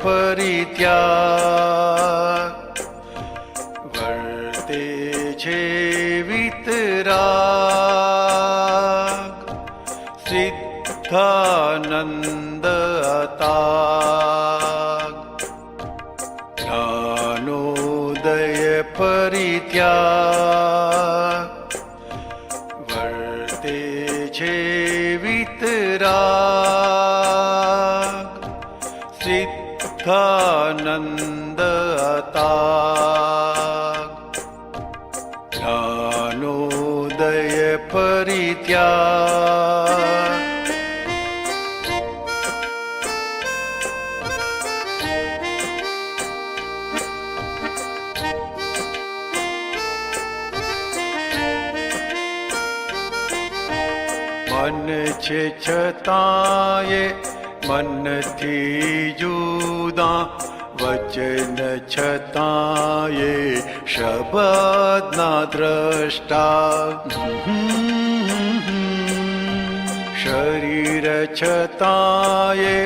પરિત્યાગ વર્તે છે વિતરાગ સિદ્ધાનંદ અતાગ જ્ઞાનોદય પરિત્યાગ વર્તે છે વિતરાગ સિદ્ધાનંદ અતાગ જ્ઞાનોદય પરિત્યાગ મન છે છતાંય મનથી જુદા વચન છતાંય શબ્દના દ્રષ્ટા શરીર છતાંય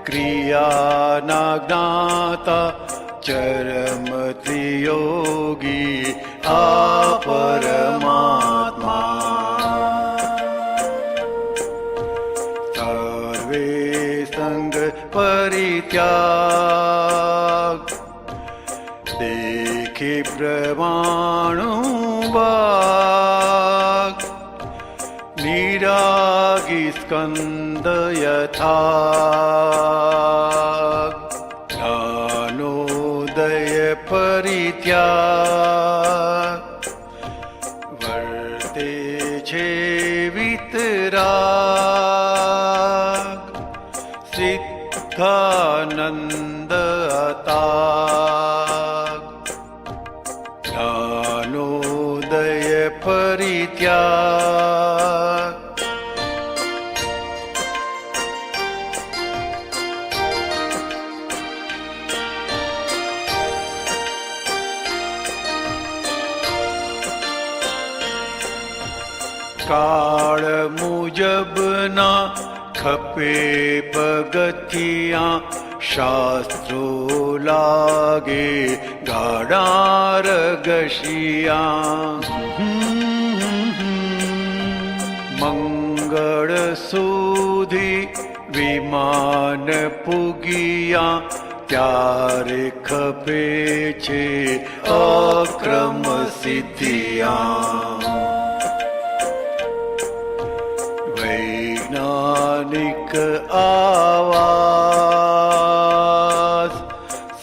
ક્રિયાના જ્ઞાતા ચરમથી યોગી આ પરમાત્મા સંગ પરિત્યાગ દેખે પ્રમાણુ ભાગ નિરાગી સ્કંદ યથાગ જ્ઞાનોદય પરિત્યાગ વર્તે છે વિતરાગ સિદ્ધાનંદ અતાગ જ્ઞાનોદય પરિત્યાગ કાળ મુજબના ખપે પગથિયા શાસ્ત્રો લાગે ગાડાર ગશિયા મંગળ સુધી વિમાન પૂગિયા ત્યારે ખપે છે અક્રમ સિદ્ધિયા વૈજ્ઞાનિક આવાસ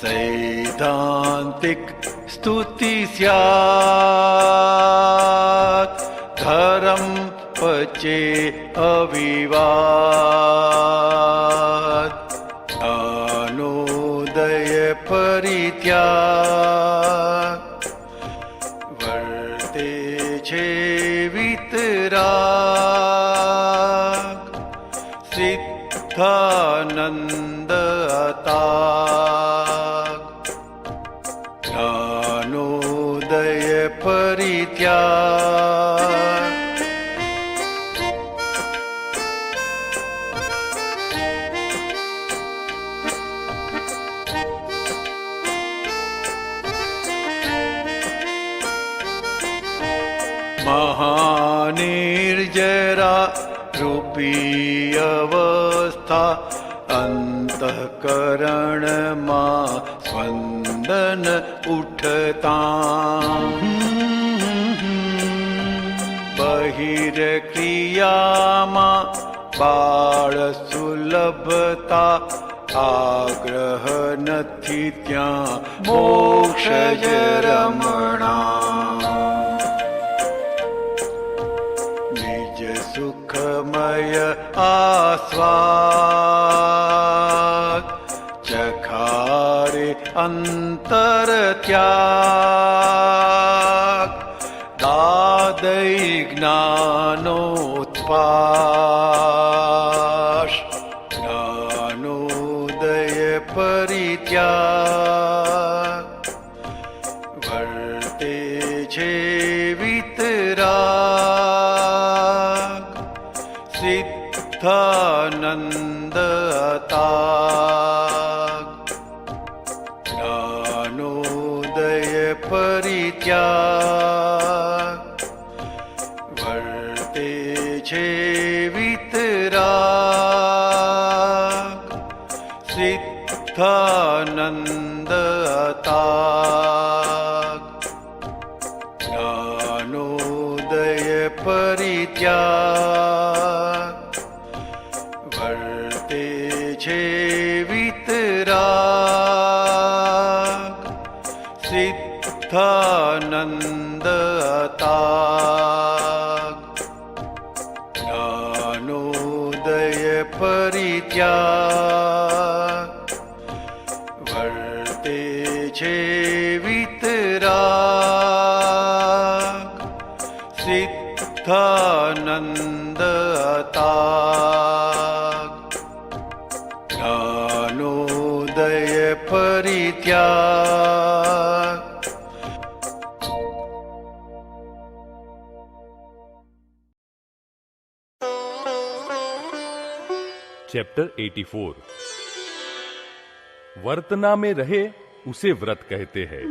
સૈદ્ધાંતિક સ્તુતિ સ્યાત ધર્મ પચે અવિવાદ જ્ઞાનોદય પરિત્યાગ વર્તે છે વિતરાગ સિદ્ધાનંદ અતાગ જ્ઞાનોદય પરિત્યાગ મહાનિર્જરા રૂપી અવસ્થા અંતઃકરણમાં સ્પંદન ઉઠતા બહિર્ક્રિયામાં બાળ સુલભતા આગ્રહ નથી ત્યાં મોક્ષ જ રમણા નિજ સુખમય આસ્વાદ ચખારે અંતર ત્યાગ દાદૈ જ્ઞાનોત્પાશ જ્ઞાનોદય પરિત્યાગ વર્તે છે વિતરાગ સિદ્ધાનંદ અતાગ छे वीतराग सिद्धानंद अताग ज्ञानोदय परित्याग वर्ते छे वीतराग सिद्धानंद अताग ज्ञानोदय परित्याग वर्ते छे वीतराग सिद्धानंद अताग ज्ञानोदय परित्याग। चैप्टर 84 वर्तना में रहे उसे व्रत कहते हैं।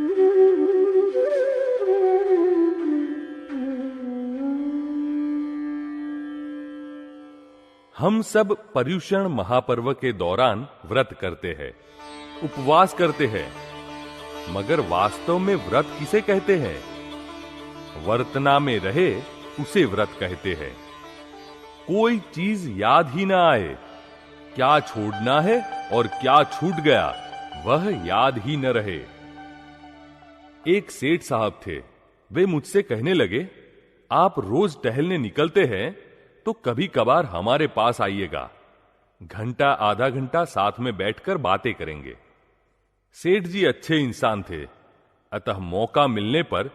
हम सब पर्युषण महापर्व के दौरान व्रत करते हैं, उपवास करते हैं, मगर वास्तव में व्रत किसे कहते हैं? वर्तना में रहे उसे व्रत कहते हैं। कोई चीज याद ही ना आए, क्या छोड़ना है और क्या छूट गया वह याद ही न रहे। एक सेठ साहब थे, वे मुझसे कहने लगे, आप रोज टहलने निकलते हैं तो कभी कभार हमारे पास आइएगा, घंटा आधा घंटा साथ में बैठकर बातें करेंगे। सेठ जी अच्छे इंसान थे, अतः मौका मिलने पर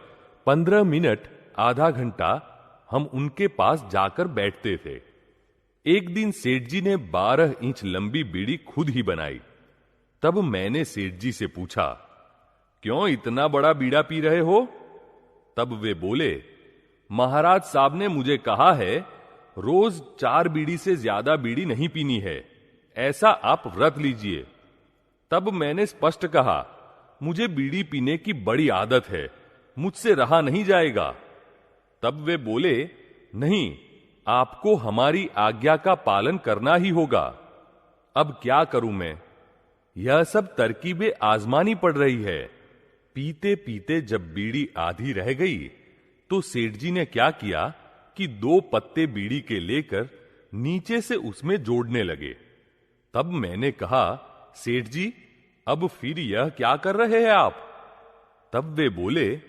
15 मिनट आधा घंटा हम उनके पास जाकर बैठते थे। एक दिन सेठ जी ने 12 इंच लंबी बीड़ी खुद ही बनाई। तब मैंने सेठ जी से पूछा, क्यों इतना बड़ा बीड़ा पी रहे हो? तब वे बोले, महाराज साहब ने मुझे कहा है रोज 4 बीड़ी से ज्यादा बीड़ी नहीं पीनी है, ऐसा आप व्रत लीजिए। तब मैंने स्पष्ट कहा, मुझे बीड़ी पीने की बड़ी आदत है, मुझसे रहा नहीं जाएगा। तब वे बोले, नहीं, आपको हमारी आज्ञा का पालन करना ही होगा। अब क्या करूं मैं? यह सब तरकीबें आजमानी पड़ रही है। पीते पीते जब बीड़ी आधी रह गई तो सेठ जी ने क्या किया कि 2 पत्ते बीड़ी के लेकर नीचे से उसमें जोड़ने लगे। तब मैंने कहा, सेठ जी अब फिर यह क्या कर रहे हैं आप? तब वे बोले,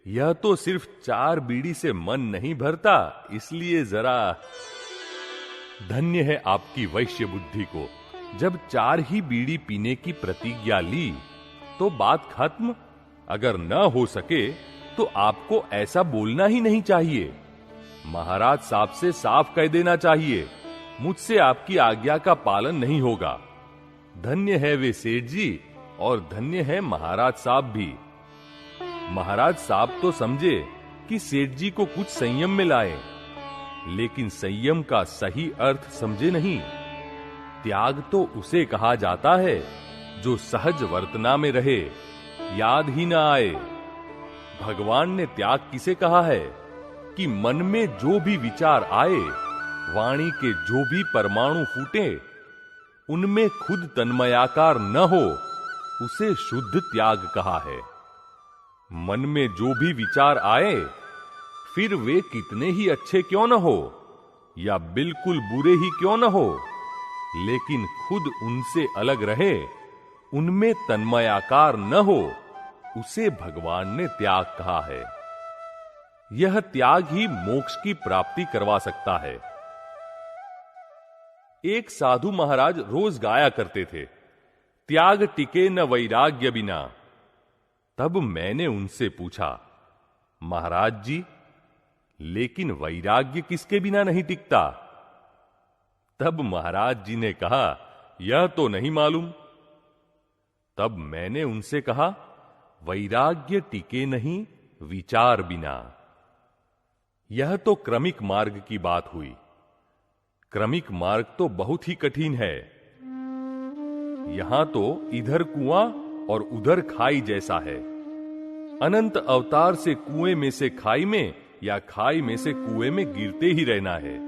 यह तो सिर्फ 4 बीड़ी से मन नहीं भरता, इसलिए जरा। धन्य है आपकी वैश्य बुद्धि को। जब 4 ही बीड़ी पीने की प्रतिज्ञा ली तो बात खत्म। अगर न हो सके तो आपको ऐसा बोलना ही नहीं चाहिए। महाराज साहब से साफ कह देना चाहिए, मुझसे आपकी आज्ञा का पालन नहीं होगा। धन्य है वे सेठ जी और धन्य है महाराज साहब भी। महाराज साहब तो समझे कि सेठ जी को कुछ संयम में लाए, लेकिन संयम का सही अर्थ समझे नहीं। त्याग तो उसे कहा जाता है जो सहज वर्तना में रहे, याद ही ना आए। भगवान ने त्याग किसे कहा है कि मन में जो भी विचार आए, वाणी के जो भी परमाणु फूटे, उनमें खुद तन्मयाकार न हो, उसे शुद्ध त्याग कहा है। मन में जो भी विचार आए, फिर वे कितने ही अच्छे क्यों न हो या बिल्कुल बुरे ही क्यों न हो, लेकिन खुद उनसे अलग रहे, उनमें तन्मयाकार न हो, उसे भगवान ने त्याग कहा है। यह त्याग ही मोक्ष की प्राप्ति करवा सकता है। एक साधु महाराज रोज गाया करते थे, त्याग टिके न वैराग्य बिना। तब मैंने उनसे पूछा, महाराज जी, लेकिन वैराग्य किसके बिना नहीं टिकता? तब महाराज जी ने कहा, यह तो नहीं मालूम। तब मैंने उनसे कहा, वैराग्य टिके नहीं विचार बिना। यह तो क्रमिक मार्ग की बात हुई। क्रमिक मार्ग तो बहुत ही कठिन है। यहां तो इधर कुआं और उधर खाई जैसा है। अनंत अवतार से कुएं में से खाई में या खाई में से कुएं में गिरते ही रहना है।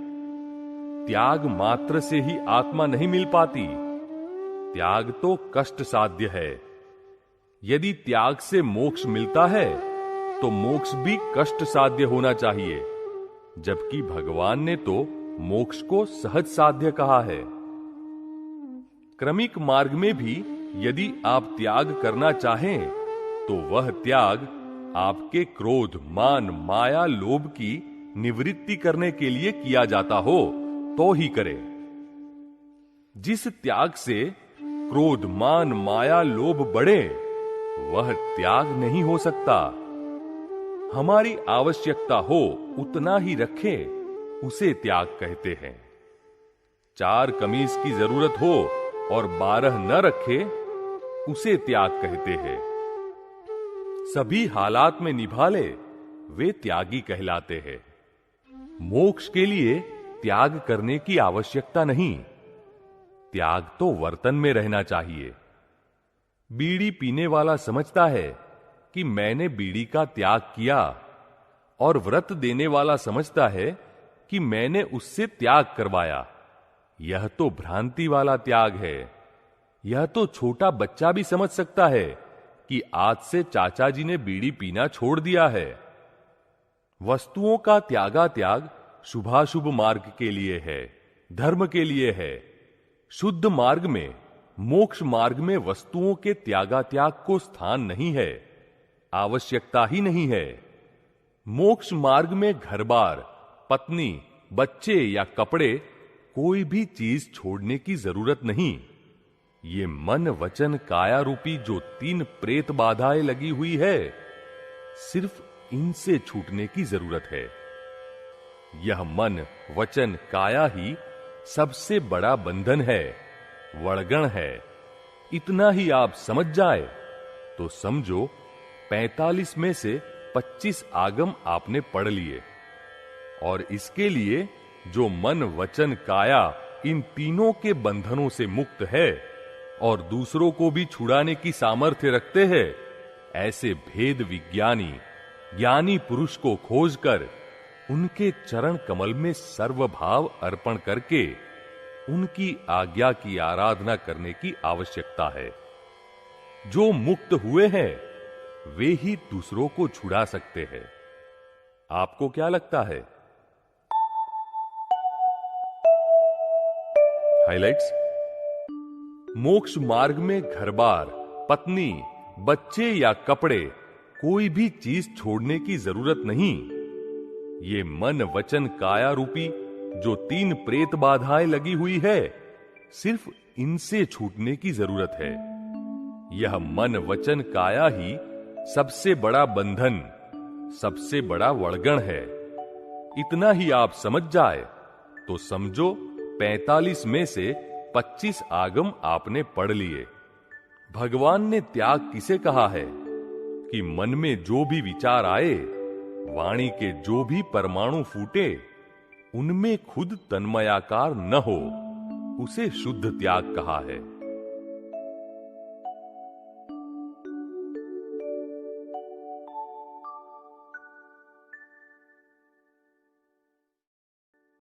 त्याग मात्र से ही आत्मा नहीं मिल पाती। त्याग तो कष्ट साध्य है। यदि त्याग से मोक्ष मिलता है तो मोक्ष भी कष्ट साध्य होना चाहिए, जबकि भगवान ने तो मोक्ष को सहज साध्य कहा है। क्रमिक मार्ग में भी यदि आप त्याग करना चाहें तो वह त्याग आपके क्रोध, मान, माया, लोभ की निवृत्ति करने के लिए किया जाता हो तो ही करें। जिस त्याग से क्रोध, मान, माया, लोभ बढ़े वह त्याग नहीं हो सकता। हमारी आवश्यकता हो उतना ही रखें, उसे त्याग कहते हैं। 4 कमीज की जरूरत हो और 12 न रखे, उसे त्याग कहते हैं। सभी हालात में निभा ले, वे त्यागी कहलाते हैं। मोक्ष के लिए त्याग करने की आवश्यकता नहीं। त्याग तो वर्तन में रहना चाहिए। बीड़ी पीने वाला समझता है कि मैंने बीड़ी का त्याग किया, और व्रत देने वाला समझता है कि मैंने उससे त्याग करवाया। यह तो भ्रांति वाला त्याग है। यह तो छोटा बच्चा भी समझ सकता है कि आज से चाचा जी ने बीड़ी पीना छोड़ दिया है। वस्तुओं का त्यागा त्याग शुभाशुभ मार्ग के लिए है, धर्म के लिए है। शुद्ध मार्ग में, मोक्ष मार्ग में वस्तुओं के त्यागा त्याग को स्थान नहीं है, आवश्यकता ही नहीं है। मोक्ष मार्ग में घर-बार, पत्नी, बच्चे या कपड़े, कोई भी चीज छोड़ने की जरूरत नहीं। ये मन, वचन, काया रूपी जो 3 प्रेत बाधाएं लगी हुई है, सिर्फ इनसे छूटने की जरूरत है। यह मन, वचन, काया ही सबसे बड़ा बंधन है, वड़गण है। इतना ही आप समझ जाए तो समझो 45 में से 25 आगम आपने पढ़ लिए। और इसके लिए जो मन, वचन, काया इन तीनों के बंधनों से मुक्त है और दूसरों को भी छुड़ाने की सामर्थ्य रखते हैं, ऐसे भेद विज्ञानी ज्ञानी पुरुष को खोजकर उनके चरण कमल में सर्वभाव अर्पण करके उनकी आज्ञा की आराधना करने की आवश्यकता है। जो मुक्त हुए हैं वे ही दूसरों को छुड़ा सकते हैं। आपको क्या लगता है? हाइलाइट्स। मोक्ष मार्ग में घर-बार, पत्नी, बच्चे या कपड़े, कोई भी चीज छोड़ने की जरूरत नहीं। ये मन, वचन, काया रूपी जो 3 प्रेत बाधाएं लगी हुई है, सिर्फ इनसे छूटने की जरूरत है। यह मन, वचन, काया ही सबसे बड़ा बंधन, सबसे बड़ा वड़गण है। इतना ही आप समझ जाए तो समझो 45 में से 25 आगम आपने पढ़ लिए। भगवान ने त्याग किसे कहा है? कि मन में जो भी विचार आए, वाणी के जो भी परमाणु फूटे, उनमें खुद तन्मयाकार न हो, उसे शुद्ध त्याग कहा है।